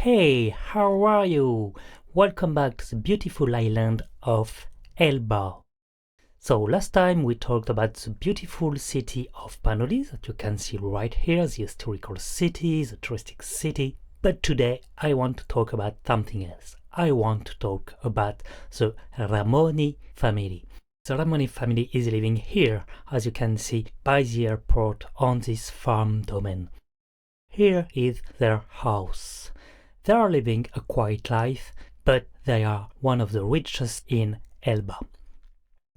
Hey, how are you? Welcome back to the beautiful island of Elba. So last time we talked about the beautiful city of Panoli that you can see right here, the historical city, the touristic city. But today I want to talk about something else. I want to talk about the Ramoni family. The Ramoni family is living here, as you can see, by the airport on this farm domain. Here is their house. They are living a quiet life, but they are one of the richest in Elba.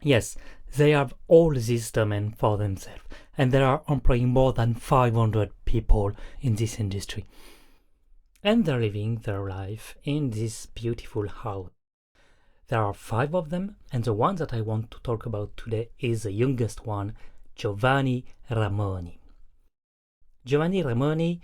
Yes, they have all this domain for themselves, and they are employing more than 500 people in this industry. And they're living their life in this beautiful house. There are 5 of them, and the one that I want to talk about today is the youngest one, Giovanni Ramoni. Giovanni Ramoni,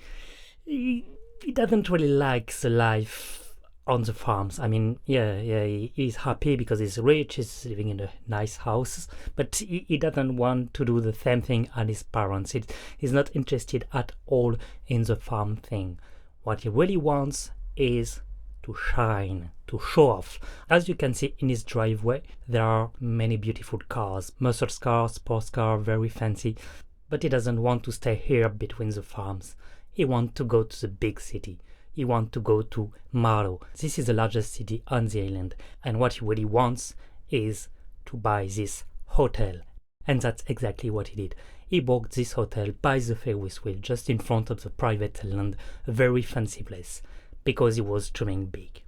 he doesn't really like the life on the farms. I mean, he's happy because he's rich, he's living in a nice house, but he doesn't want to do the same thing as his parents. He's not interested at all in the farm thing. What he really wants is to shine, to show off. As you can see in his driveway, there are many beautiful cars, muscle cars, sports cars, very fancy, but he doesn't want to stay here between the farms. He wants to go to the big city. He wants to go to Maro. This is the largest city on the island, and what he really wants is to buy this hotel. And that's exactly what he did. He bought this hotel by the Ferris wheel, just in front of the private island, a very fancy place, because he was dreaming big.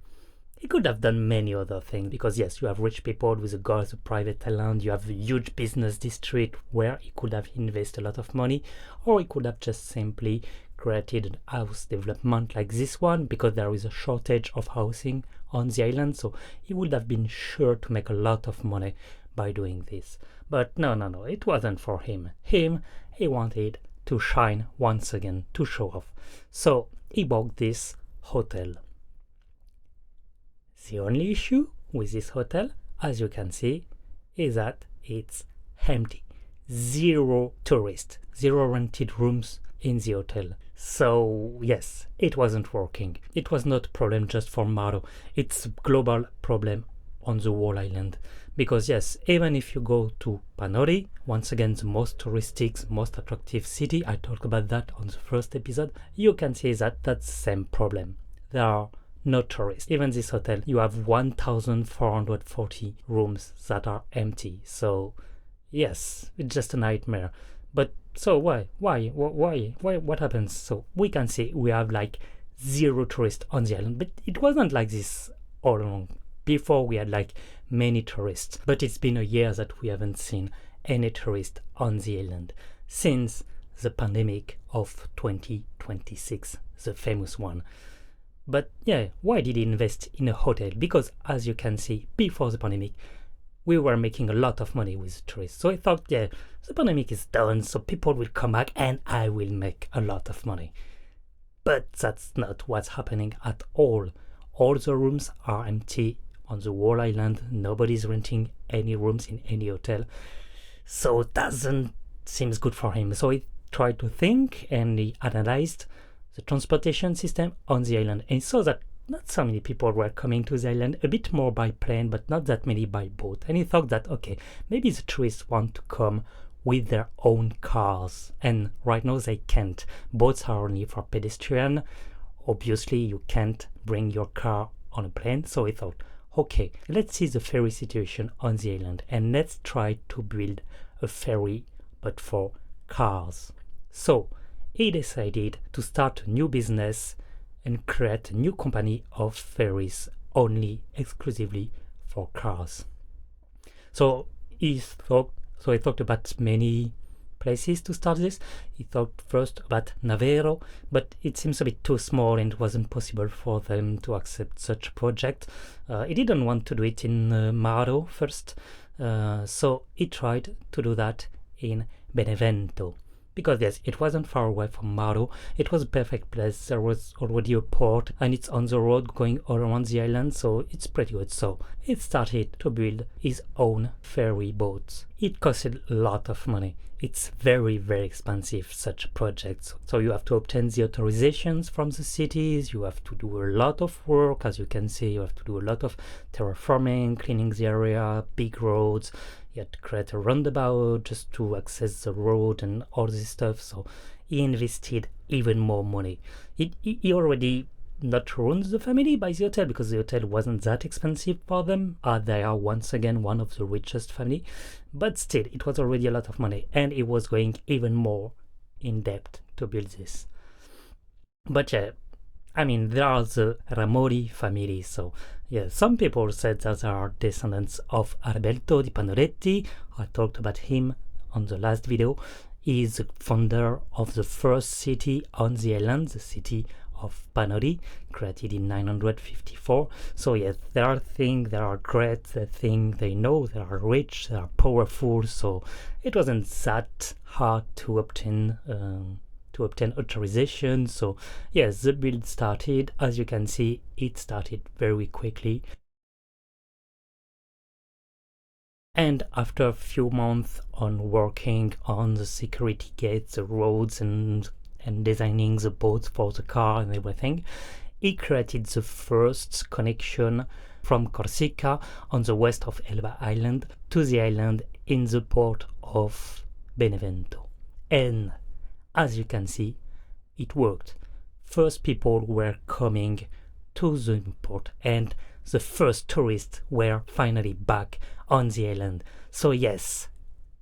He could have done many other things, because yes, you have rich people with a go to private island, you have a huge business district where he could have invested a lot of money, or he could have just simply created a house development like this one, because there is a shortage of housing on the island, so he would have been sure to make a lot of money by doing this. But no, it wasn't for him. He wanted to shine once again, to show off. So he bought this hotel. The only issue with this hotel, as you can see, is that it's empty. 0 tourists, 0 rented rooms in the hotel. So yes, it wasn't working. It was not a problem just for Maro. It's a global problem on the whole island. Because yes, even if you go to Panori, once again the most touristic, most attractive city, I talked about that on the first episode, you can see that that's the same problem. There are no tourists. Even this hotel, you have 1,440 rooms that are empty. So yes, it's just a nightmare. But so why? What happens? So we can see we have like 0 tourists on the island, but it wasn't like this all along. Before we had like many tourists, but it's been a year that we haven't seen any tourists on the island since the pandemic of 2026, the famous one. But yeah, why did he invest in a hotel? Because as you can see, before the pandemic, we were making a lot of money with tourists. So I thought, yeah, the pandemic is done, so people will come back and I will make a lot of money. But that's not what's happening at all. All the rooms are empty on the whole island. Nobody's renting any rooms in any hotel. So it doesn't seem good for him. So he tried to think and he analyzed the transportation system on the island and saw that not so many people were coming to the island, a bit more by plane, but not that many by boat. And he thought that, okay, maybe the tourists want to come with their own cars. And right now they can't. Boats are only for pedestrian. Obviously, you can't bring your car on a plane. So he thought, okay, let's see the ferry situation on the island and let's try to build a ferry, but for cars. So he decided to start a new business and create a new company of ferries only exclusively for cars. So he thought about many places to start this. He thought first about Navero, but it seems a bit too small and it wasn't possible for them to accept such a project. He didn't want to do it in Maro first, so he tried to do that in Benevento. Because yes, it wasn't far away from Maro. It was a perfect place. There was already a port and it's on the road going all around the island, so it's pretty good. So he started to build his own ferry boats. it costed a lot of money. It's very, very expensive, such projects. So you have to obtain the authorizations from the cities, you have to do a lot of work. As you can see, you have to do a lot of terraforming, cleaning the area, big roads. You had to create a roundabout just to access the road and all this stuff. So he invested even more money. He already not ruined the family by the hotel, because the hotel wasn't that expensive for them. They are once again one of the richest family, but still it was already a lot of money, and it was going even more in depth to build this. But yeah, I mean, there are the Ramoli family. So yeah, some people said that they are descendants of Alberto di Panoretti. I talked about him on the last video. He is the founder of the first city on the island, the city of Panori, created in 954. So yes, there are things that are great, they think they know, they are rich, they are powerful. So it wasn't that hard to obtain authorization. So yes, the build started. As you can see, it started very quickly. And after a few months on working on the security gates, the roads, and designing the boats for the car and everything, he created the first connection from Corsica on the west of Elba Island to the island in the port of Benevento. And as you can see, it worked. First people were coming to the port, and the first tourists were finally back on the island. So yes,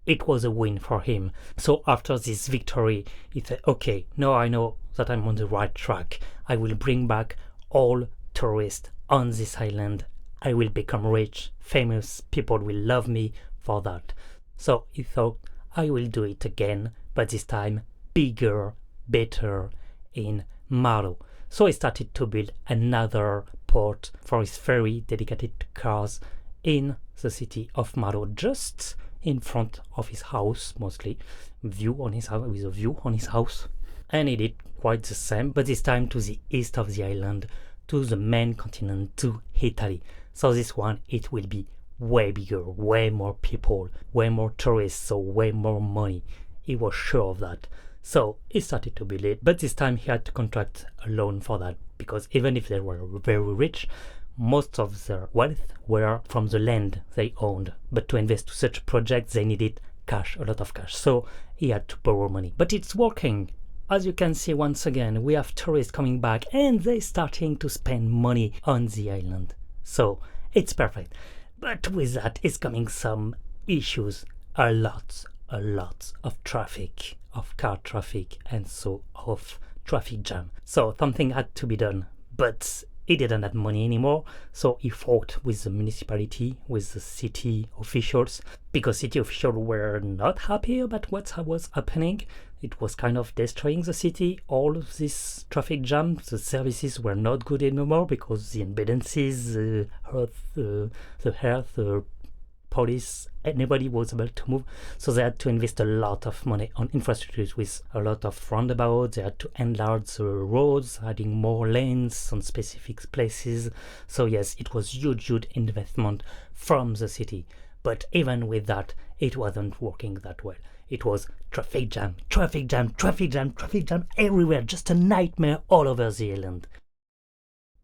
it was a win for him. So after this victory, he said, okay, now I know that I'm on the right track. I will bring back all tourists on this island. I will become rich, famous, people will love me for that. So he thought, I will do it again, but this time bigger, better, in Maro. So he started to build another port for his ferry dedicated to cars in the city of Maro, just in front of his house, mostly view on his house, with a view on his house. And he did quite the same, but this time to the east of the island, to the main continent, to Italy. So this one, it will be way bigger, way more people, way more tourists, so way more money. He was sure of that. So he started to build it, but this time he had to contract a loan for that, because even if they were very rich, most of their wealth were from the land they owned. But to invest to such projects, they needed cash, a lot of cash. So he had to borrow money. But it's working. As you can see, once again, we have tourists coming back, and they're starting to spend money on the island. So it's perfect. But with that is coming some issues, a lot of traffic, of car traffic, and so of traffic jam. So something had to be done, but he didn't have money anymore. So he fought with the municipality, with the city officials, because city officials were not happy about what was happening. It was kind of destroying the city. All of this traffic jam, the services were not good anymore, because the imbalances, the health, the police, anybody was able to move. So they had to invest a lot of money on infrastructures with a lot of roundabouts. They had to enlarge the roads, adding more lanes on specific places. So yes, it was huge investment from the city. But even with that, it wasn't working that well. It was traffic jam everywhere, just a nightmare all over the island.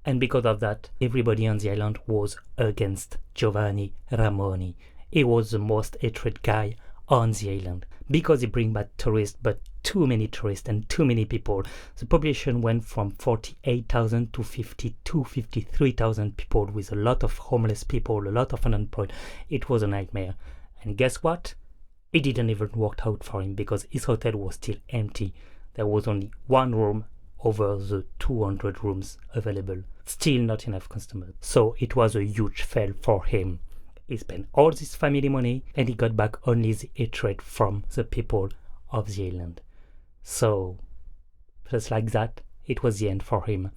And because of that, everybody on the island was against Giovanni Ramoni. He was the most hated guy on the island, because he bring back tourists, but too many tourists and too many people. The population went from 48,000 to 53,000 people, with a lot of homeless people, a lot of unemployed. It was a nightmare. And guess what? It didn't even work out for him, because his hotel was still empty. There was only one room over the 200 rooms available. Still not enough customers. So it was a huge fail for him. He spent all this family money, and he got back only the hatred from the people of the island. So just like that, it was the end for him.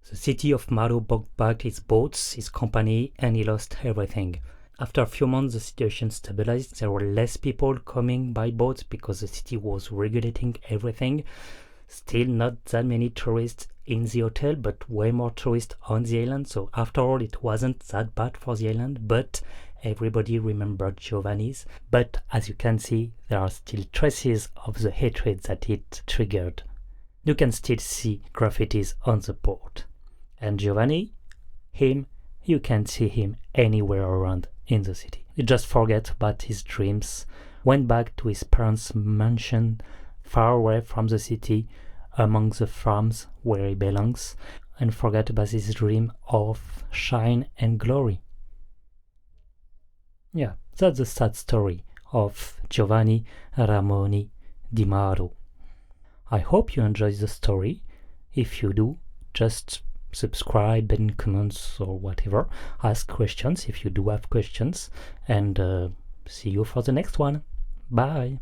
The city of Maro bought back his boats, his company, and he lost everything. After a few months, the situation stabilized. There were less people coming by boats, because the city was regulating everything. Still not that many tourists in the hotel, but way more tourists on the island. So after all, it wasn't that bad for the island, but everybody remembered Giovanni's, but as you can see, there are still traces of the hatred that it triggered. You can still see graffitis on the port. And Giovanni, you can see him anywhere around in the city. He just forgot about his dreams, went back to his parents' mansion, far away from the city, among the farms where he belongs, and forgot about his dream of shine and glory. Yeah, that's the sad story of Giovanni Ramoni di Maro. I hope you enjoyed the story. If you do, just subscribe and comments or whatever. Ask questions if you do have questions. And see you for the next one. Bye.